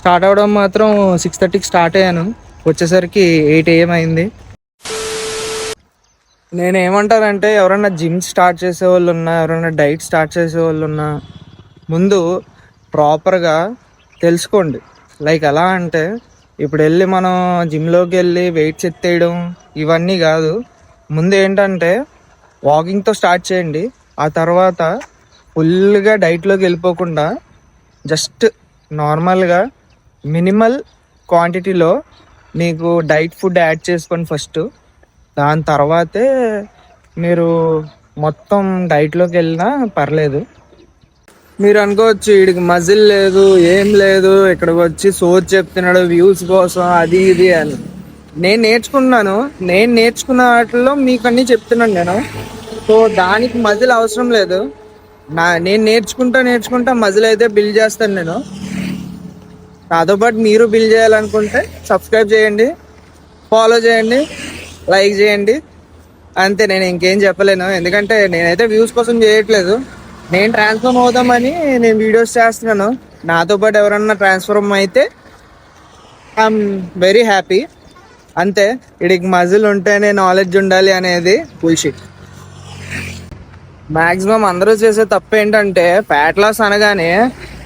Start అవ్వడం మాత్రం 6:30కి start అయ్యాను. వచ్చేసరికి 8 AM అయింది. నేను ఏమంటానంటే ఎవరైనా జిమ్ స్టార్ట్ చేసే వాళ్ళు ఉన్నా, ఎవరైనా డైట్ స్టార్ట్ చేసే వాళ్ళు ఉన్నా, ముందు ప్రాపర్గా తెలుసుకోండి. లైక్ ఎలా అంటే ఇప్పుడు వెళ్ళి మనం జిమ్లోకి వెళ్ళి వెయిట్స్ ఎత్తేయడం ఇవన్నీ కాదు. ముందు ఏంటంటే వాకింగ్తో స్టార్ట్ చేయండి. ఆ తర్వాత ఫుల్గా డైట్లోకి వెళ్ళిపోకుండా జస్ట్ నార్మల్గా మినిమల్ క్వాంటిటీలో మీకు డైట్ ఫుడ్ యాడ్ చేసుకొని ఫస్ట్, దాని తర్వాతే మీరు మొత్తం డైట్లోకి వెళ్ళినా పర్లేదు. మీరు అనుకోవచ్చు వీడికి మజిల్ లేదు, ఏం లేదు, ఇక్కడికి వచ్చి సోచ్ చెప్తున్నాడు వ్యూస్ కోసం అది ఇది అని. నేను నేర్చుకున్న వాటిలో మీకు అన్నీ చెప్తున్నాను నేను. సో దానికి మజిల్ అవసరం లేదు. నేను నేర్చుకుంటా మజిల్ అయితే బిల్డ్ చేస్తాను నేను. నాతో పాటు మీరు బిల్డ్ చేయాలనుకుంటే సబ్స్క్రైబ్ చేయండి, ఫాలో చేయండి, లైక్ చేయండి. అంతే, నేను ఇంకేం చెప్పలేను. ఎందుకంటే నేనైతే వ్యూస్ కోసం చేయట్లేదు. నేను ట్రాన్స్ఫార్మ్ అవుదామని నేను వీడియోస్ చేస్తున్నాను. నాతో పాటు ఎవరన్నా ట్రాన్స్ఫార్మ్ అయితే ఐఎమ్ వెరీ హ్యాపీ. అంతే. వీడికి మజిల్ ఉంటేనే నాలెడ్జ్ ఉండాలి అనేది బుల్షిట్. మ్యాక్సిమం అందరూ చేసే తప్పు ఏంటంటే ఫ్యాట్ లాస్ అనగానే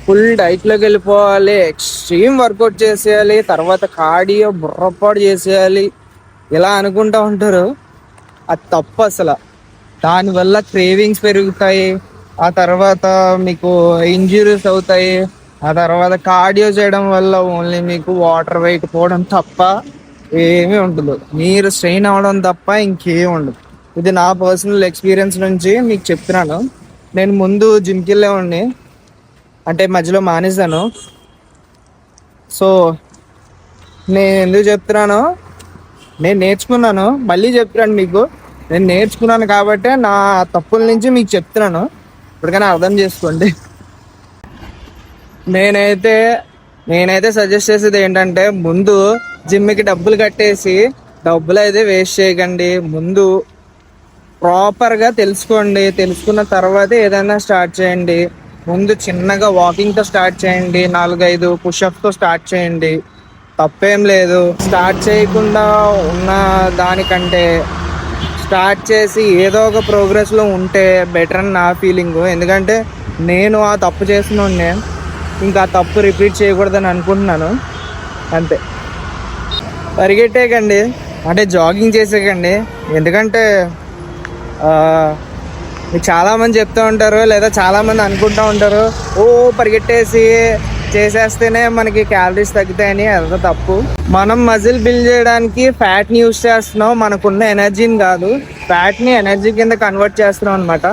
ఫుల్ డైట్లోకి వెళ్ళిపోవాలి, ఎక్స్ట్రీమ్ వర్కౌట్ చేసేయాలి, తర్వాత కార్డియో బుర్రపాటు చేసేయాలి, ఇలా అనుకుంటూ ఉంటారు. అది తప్పు అసలు. దానివల్ల క్రేవింగ్స్ పెరుగుతాయి, ఆ తర్వాత మీకు ఇంజురీస్ అవుతాయి, ఆ తర్వాత కార్డియో చేయడం వల్ల ఓన్లీ మీకు వాటర్ వెయిట్ పోవడం తప్ప ఏమీ ఉండదు. మీరు స్ట్రెయిన్ అవ్వడం తప్ప ఇంకేం ఉండదు. ఇది నా పర్సనల్ ఎక్స్పీరియన్స్ నుంచి మీకు చెప్తున్నాను. నేను ముందు జిమ్కి వెళ్ళేవాడిని, అంటే మధ్యలో మానేశాను. సో నేను ఎందుకు చెప్తున్నాను, నేను నేర్చుకున్నాను, మళ్ళీ చెప్తున్నాను మీకు. నేను నేర్చుకున్నాను కాబట్టే నా తప్పుల నుంచి మీకు చెప్తున్నాను. ఇప్పటికైనా అర్థం చేసుకోండి. నేనైతే సజెస్ట్ చేసేది ఏంటంటే ముందు జిమ్కి డబ్బులు కట్టేసి డబ్బులు అయితే వేస్ట్ చేయకండి. ముందు ప్రాపర్గా తెలుసుకోండి. తెలుసుకున్న తర్వాత ఏదైనా స్టార్ట్ చేయండి. ముందు చిన్నగా వాకింగ్తో స్టార్ట్ చేయండి, 4-5 పుషప్తో స్టార్ట్ చేయండి, తప్పేం లేదు. స్టార్ట్ చేయకుండా ఉన్న దానికంటే స్టార్ట్ చేసి ఏదో ఒక ప్రోగ్రెస్లో ఉంటే బెటర్ అని నా ఫీలింగు. ఎందుకంటే నేను ఆ తప్పు చేస్తున్నాను, ఇంకా ఆ తప్పు రిపీట్ చేయకూడదని అనుకుంటున్నాను. అంతే. పరిగెట్టేయకండి, అంటే జాగింగ్ చేసేయకండి. ఎందుకంటే మీకు చాలామంది చెప్తూ ఉంటారు, లేదా చాలామంది అనుకుంటూ ఉంటారు, ఓ పరిగెట్టేసి చేసేస్తేనే మనకి క్యాలరీస్ తగ్గుతాయని. అదంతా తప్పు. మనం మజిల్ బిల్డ్ చేయడానికి ఫ్యాట్ని యూజ్ చేస్తున్నాం, మనకున్న ఎనర్జీని కాదు, ఫ్యాట్ని ఎనర్జీ కింద కన్వర్ట్ చేస్తున్నాం అనమాట.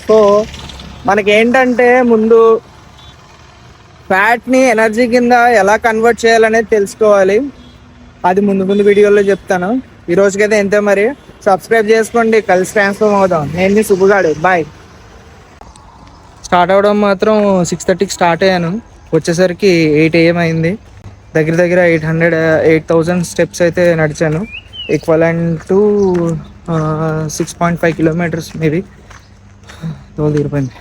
సో మనకేంటంటే ముందు ఫ్యాట్ని ఎనర్జీ కింద ఎలా కన్వర్ట్ చేయాలనేది తెలుసుకోవాలి. అది ముందు వీడియోలో చెప్తాను. ఈ రోజుకైతే ఎంతే. మరి సబ్స్క్రైబ్ చేసుకోండి, కలిసి ట్రాన్స్ఫార్మ్ అవుదాం. నేను సుబ్బుగాడు, బాయ్. స్టార్ట్ అవ్వడం మాత్రం 6:30కి స్టార్ట్ అయ్యాను. వచ్చేసరికి 8 AM అయింది. దగ్గర 8,000 స్టెప్స్ అయితే నడిచాను. Equivalent to 6.5 kilometers maybe. తోలు తీరిపోయింది.